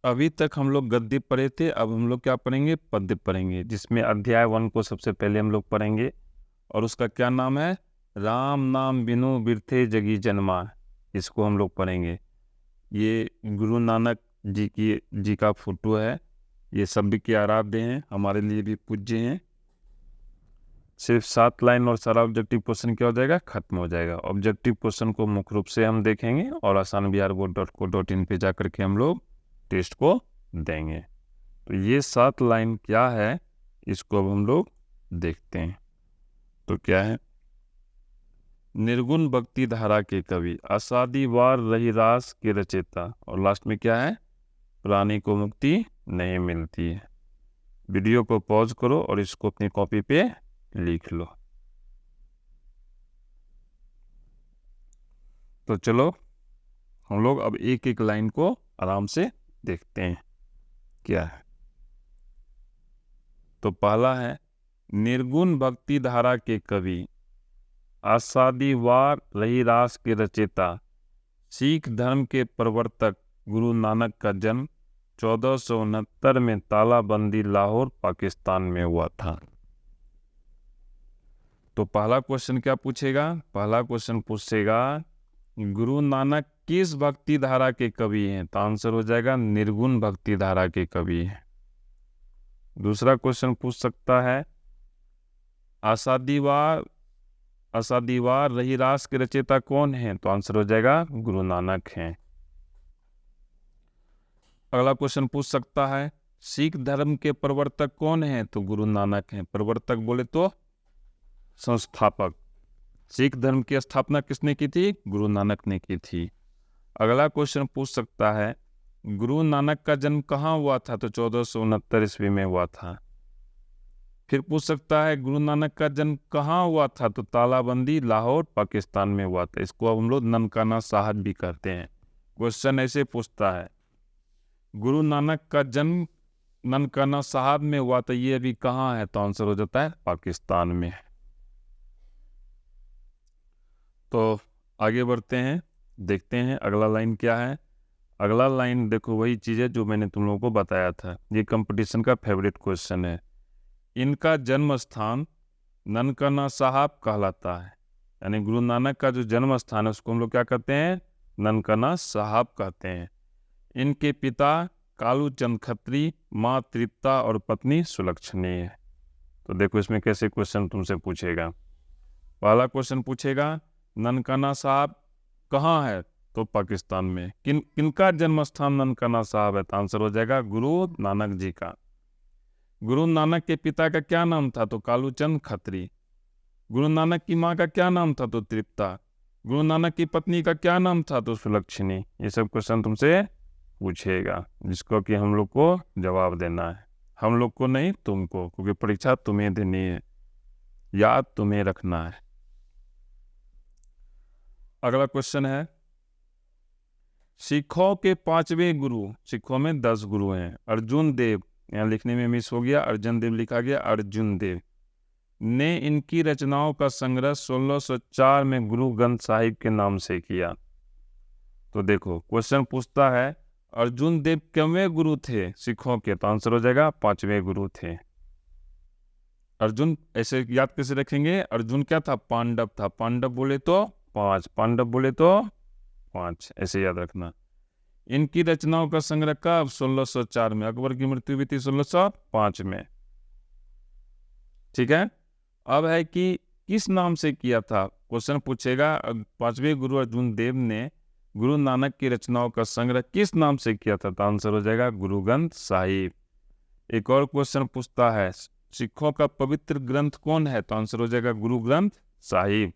अभी तक हम लोग गद्य पढ़े थे, अब हम लोग क्या पढ़ेंगे? पद्य पढ़ेंगे, जिसमें अध्याय 1 को सबसे पहले हम लोग पढ़ेंगे और उसका क्या नाम है? राम नाम बिनु बिरथे जगी जन्मा। इसको हम लोग पढ़ेंगे। ये गुरु नानक जी का फोटो है। ये सभी के आराध्य हैं, हमारे लिए भी पूज्य हैं। सिर्फ 7 लाइन और सारा ऑब्जेक्टिव क्वेश्चन क्या हो जाएगा? खत्म हो जाएगा। ऑब्जेक्टिव क्वेश्चन को मुख्य रूप से हम देखेंगे और asanbihar.co.in पे जा करके हम लोग टेस्ट को देंगे। तो ये 7 लाइन क्या है, इसको अब हम लोग देखते हैं। तो क्या है? निर्गुण भक्ति धारा के कवि, असादी वार रही रास के रचयिता, और लास्ट में क्या है? प्राणी को मुक्ति नहीं मिलती है। वीडियो को पॉज करो और इसको अपनी कॉपी पे लिख लो। तो चलो हम लोग अब एक एक लाइन को आराम से देखते हैं क्या है। तो पहला है, निर्गुण भक्ति धारा के कवि, आसादी वार रही रास के रचयिता, सिख धर्म के प्रवर्तक गुरु नानक का जन्म 1469 में तालाबंदी लाहौर पाकिस्तान में हुआ था। तो पहला क्वेश्चन क्या पूछेगा? पहला क्वेश्चन पूछेगा गुरु नानक किस भक्ति धारा के कवि हैं? तो आंसर हो जाएगा निर्गुण भक्ति धारा के कवि हैं। दूसरा क्वेश्चन पूछ सकता है, आसादीवार रही रास के रचयिता कौन है? तो आंसर हो जाएगा गुरु नानक हैं। अगला क्वेश्चन पूछ सकता है, सिख धर्म के प्रवर्तक कौन है? तो गुरु नानक हैं। प्रवर्तक बोले तो संस्थापक। सिख धर्म की स्थापना किसने की थी? गुरु नानक ने की थी। अगला क्वेश्चन पूछ सकता है, गुरु नानक का जन्म कहाँ हुआ था? तो 1469 ईस्वी में हुआ था। फिर पूछ सकता है, गुरु नानक का जन्म कहाँ हुआ था? तो तालाबंदी लाहौर पाकिस्तान में हुआ था। इसको अब हम लोग ननकाना साहब भी कहते हैं। क्वेश्चन ऐसे पूछता है, गुरु नानक का जन्म ननकाना साहब में हुआ था, ये अभी कहाँ है? तो आंसर हो जाता है पाकिस्तान में। तो आगे बढ़ते हैं, देखते हैं अगला लाइन क्या है। अगला लाइन देखो, वही चीज़ है जो मैंने तुम लोगों को बताया था। ये कंपटीशन का फेवरेट क्वेश्चन है। इनका जन्म स्थान ननकाना साहब कहलाता है। यानी गुरु नानक का जो जन्म स्थान है उसको हम लोग क्या कहते हैं? ननकाना साहब कहते हैं। इनके पिता कालू चंद खत्री, माँ तृप्ता और पत्नी सुलक्षणी है। तो देखो इसमें कैसे क्वेश्चन तुमसे पूछेगा। पहला क्वेश्चन पूछेगा, ननकाना साहब कहाँ है? तो पाकिस्तान में। किनका जन्म स्थान ननकाना साहब है? तो आंसर हो जाएगा गुरु नानक जी का। गुरु नानक के पिता का क्या नाम था? तो कालूचंद खत्री। गुरु नानक की माँ का क्या नाम था? तो तृप्ता। गुरु नानक की पत्नी का क्या नाम था? तो सुलक्षणी। ये सब क्वेश्चन तुमसे पूछेगा, जिसको कि हम लोग को जवाब देना है। हम लोग को नहीं, तुमको, क्योंकि परीक्षा तुम्हें देनी है, याद तुम्हें रखना है। अगला क्वेश्चन है, सिखों के 5वें गुरु, सिखों में 10 गुरु हैं। अर्जुन देव, यहाँ लिखने में मिस हो गया, अर्जन देव लिखा गया, अर्जुन देव ने इनकी रचनाओं का संग्रह 1604 में गुरु ग्रंथ साहिब के नाम से किया। तो देखो क्वेश्चन पूछता है, अर्जुन देव कितवें गुरु थे सिखों के? तो आंसर हो जाएगा 5वें गुरु थे। अर्जुन ऐसे याद कैसे रखेंगे? अर्जुन क्या था? पांडव था। पांडव बोले तो 5, पांडव बोले तो 5, ऐसे याद रखना। इनकी रचनाओं का संग्रह कब? 1604 में। अकबर की मृत्यु हुई थी 1605 में। ठीक है। अब है कि किस नाम से किया था? क्वेश्चन पूछेगा, 5वें गुरु अर्जुन देव ने गुरु नानक की रचनाओं का संग्रह किस नाम से किया था? तो आंसर हो जाएगा गुरु ग्रंथ साहिब। एक और क्वेश्चन पूछता है, सिखों का पवित्र ग्रंथ कौन है? तो आंसर हो जाएगा गुरु ग्रंथ साहिब।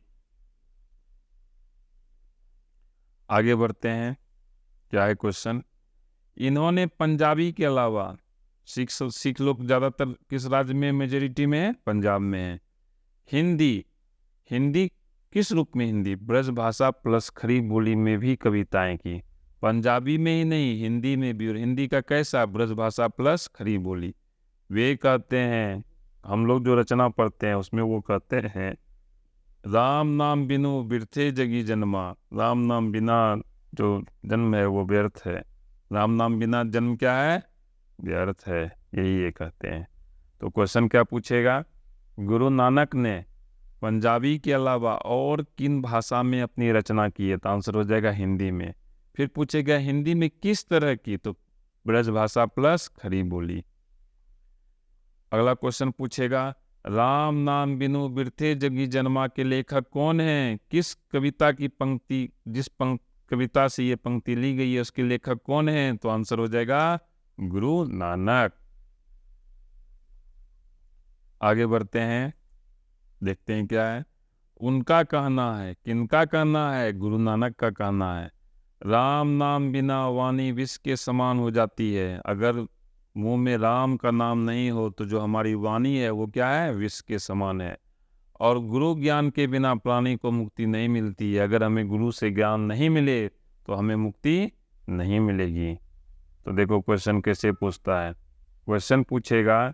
आगे बढ़ते हैं, क्या है क्वेश्चन। इन्होंने पंजाबी के अलावा, सिख लोग ज़्यादातर किस राज्य में मेजोरिटी में है? पंजाब में है। हिंदी, हिंदी किस रूप में? हिंदी ब्रज भाषा प्लस खड़ी बोली में भी कविताएं की। पंजाबी में ही नहीं, हिंदी में भी। और हिंदी का कैसा? ब्रज भाषा प्लस खड़ी बोली। वे कहते हैं, हम लोग जो रचना पढ़ते हैं उसमें वो कहते हैं, राम नाम बिनु बिरथे जगी जन्मा। राम नाम बिना जो जन्म है वो व्यर्थ है। राम नाम बिना जन्म क्या है? व्यर्थ है, यही ये कहते हैं। तो क्वेश्चन क्या पूछेगा? गुरु नानक ने पंजाबी के अलावा और किन भाषा में अपनी रचना की है? तो आंसर हो जाएगा हिंदी में। फिर पूछेगा हिंदी में किस तरह की? तो ब्रज भाषा प्लस खड़ी बोली। अगला क्वेश्चन पूछेगा राम नाम बिनु बिरथे जगी जन्मा के लेखक कौन है? किस कविता की पंक्ति, कविता से ये पंक्ति ली गई है, उसके लेखक कौन है? तो आंसर हो जाएगा गुरु नानक। आगे बढ़ते हैं, देखते हैं क्या है। उनका कहना है, किनका कहना है? गुरु नानक का कहना है। राम नाम बिना वाणी विष के समान हो जाती है। अगर मुंह में राम का नाम नहीं हो तो जो हमारी वाणी है वो क्या है? विष के समान है। और गुरु ज्ञान के बिना प्राणी को मुक्ति नहीं मिलती है। अगर हमें गुरु से ज्ञान नहीं मिले तो हमें मुक्ति नहीं मिलेगी। तो देखो क्वेश्चन कैसे पूछता है। क्वेश्चन पूछेगा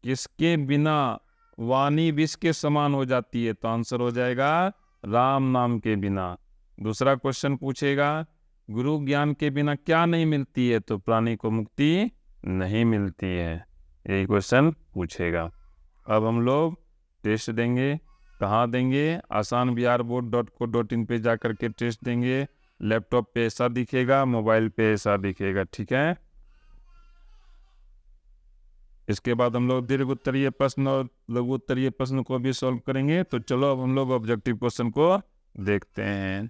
किसके बिना वाणी विष के समान हो जाती है? तो आंसर हो जाएगा राम नाम के बिना। दूसरा क्वेश्चन पूछेगा गुरु ज्ञान के बिना क्या नहीं मिलती है? तो प्राणी को मुक्ति नहीं मिलती है। यही क्वेश्चन पूछेगा। अब हम लोग टेस्ट देंगे। कहाँ देंगे? asanbiharboard.co.in पे जा करके टेस्ट देंगे। लैपटॉप पे ऐसा दिखेगा, मोबाइल पे ऐसा दिखेगा, ठीक है। इसके बाद हम लोग दीर्घ उत्तरीय प्रश्न और लघु उत्तरीय प्रश्न को भी सॉल्व करेंगे। तो चलो अब हम लोग ऑब्जेक्टिव क्वेश्चन को देखते हैं।